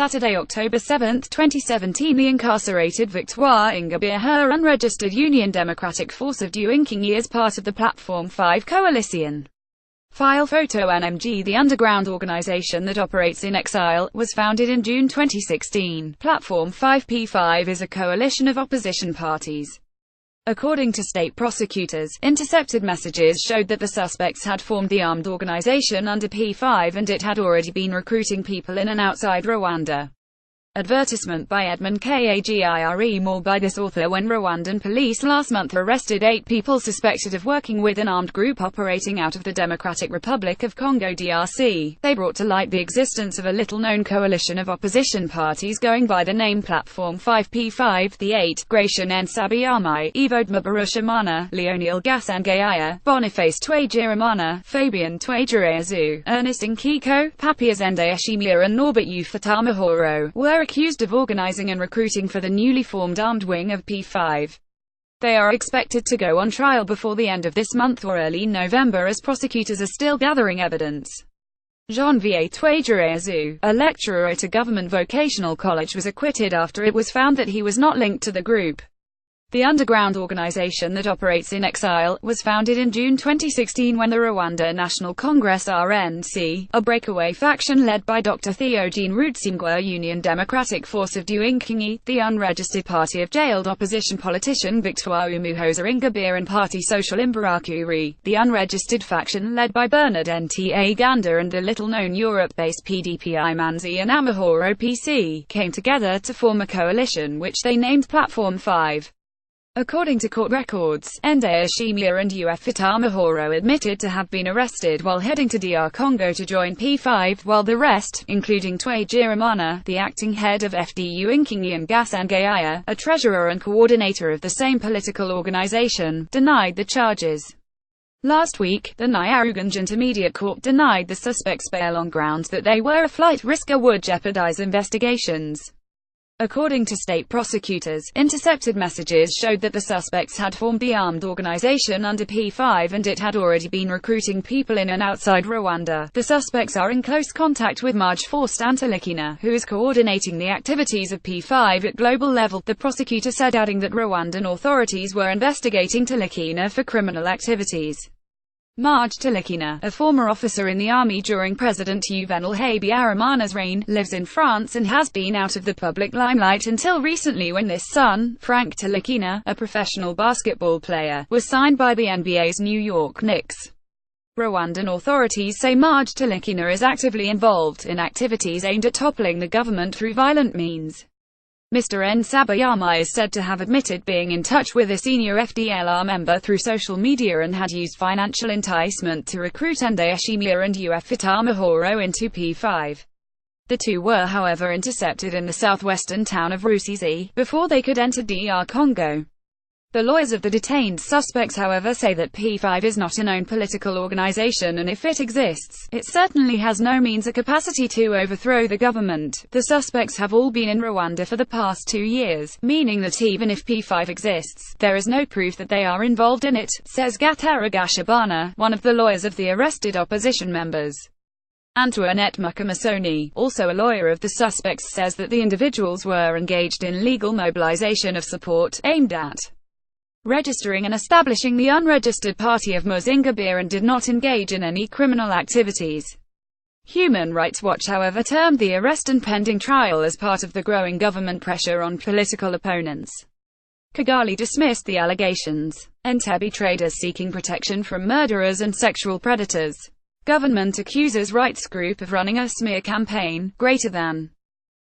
Saturday, October 7, 2017, the incarcerated Victoire Ingabire Her, unregistered Union Democratic ForcesFDU Inkingi, as part of the Platform 5 coalition. File PHOTO NMG. The underground organization that operates in exile was founded in June 2016. Platform 5 P5 is a coalition of opposition parties. According to state prosecutors, intercepted messages showed that the suspects had formed the armed organization under P5 and it had already been recruiting people in and outside Rwanda. Advertisement by Edmund KAGIRE. More by this author. When Rwandan police last month arrested 8 people suspected of working with an armed group operating out of the Democratic Republic of Congo DRC, they brought to light the existence of a little-known coalition of opposition parties going by the name Platform 5 P5. The 8, Gratien Nsabiyaremye, Evode Mbarushimana, Leonille Gasengayire, Boniface Twagirimana, Fabien Twagirayezu, Erneste Nkiko, Papias, Ndayishimiye and Norbert Ufitamahoro, were accused of organizing and recruiting for the newly formed armed wing of P5. They are expected to go on trial before the end of this month or early November, as prosecutors are still gathering evidence. Janvier Twagirayezu, a lecturer at a government vocational college, was acquitted after it was found that he was not linked to the group. The underground organization that operates in exile was founded in June 2016 when the Rwanda National Congress RNC, a breakaway faction led by Dr Theogene Rudasingwa Union Democratic ForcesFDU Inkingi, the unregistered party of jailed opposition politician Victoire Ingabire and Parti Social Imbarakuri, the unregistered faction led by Ntaganda and the little-known Europe-based PDP Imbarushimana PC, came together to form a coalition which they named Platform 5. According to court records, Ndayishimiye and Ufitamahoro admitted to have been arrested while heading to DR Congo to join P5, while the rest, including Twagirimana, the acting head of FDU Inkingi, and Gasengayire, a treasurer and coordinator of the same political organization, denied the charges. Last week, the Nairobi Intermediate Court denied the suspects bail on grounds that they were a flight risk or would jeopardize investigations. According to state prosecutors, intercepted messages showed that the suspects had formed the armed organization under P5 and it had already been recruiting people in and outside Rwanda. The suspects are in close contact with Maj Force Antalikina, who is coordinating the activities of P5 at global level, the prosecutor said, adding that Rwandan authorities were investigating Talikina for criminal activities. Maj Talikina, a former officer in the army during President Juvenal Habyarimana's reign, lives in France and has been out of the public limelight until recently when his son, Frank Talikina, a professional basketball player, was signed by the NBA's New York Knicks. Rwandan authorities say Maj Talikina is actively involved in activities aimed at toppling the government through violent means. Mr. Nsabiyaremye is said to have admitted being in touch with a senior FDLR member through social media and had used financial enticement to recruit Ndayishimiye and Ufitamahoro into P5. The two were, however, intercepted in the southwestern town of Rusizi before they could enter DR Congo. The lawyers of the detained suspects, however, say that P5 is not a known political organization and if it exists, it certainly has no means or capacity to overthrow the government. The suspects have all been in Rwanda for the past 2 years, meaning that even if P5 exists, there is no proof that they are involved in it, says Gatara Gashabana, one of the lawyers of the arrested opposition members. Antoinette Mukamasoni, also a lawyer of the suspects, says that the individuals were engaged in legal mobilization of support, aimed at registering and establishing the unregistered party of Ms. Ingabire and did not engage in any criminal activities. Human Rights Watch, however, termed the arrest and pending trial as part of the growing government pressure on political opponents. Kigali dismissed the allegations. Entebbe traders seeking protection from murderers and sexual predators. Government accuses rights group of running a smear campaign, greater than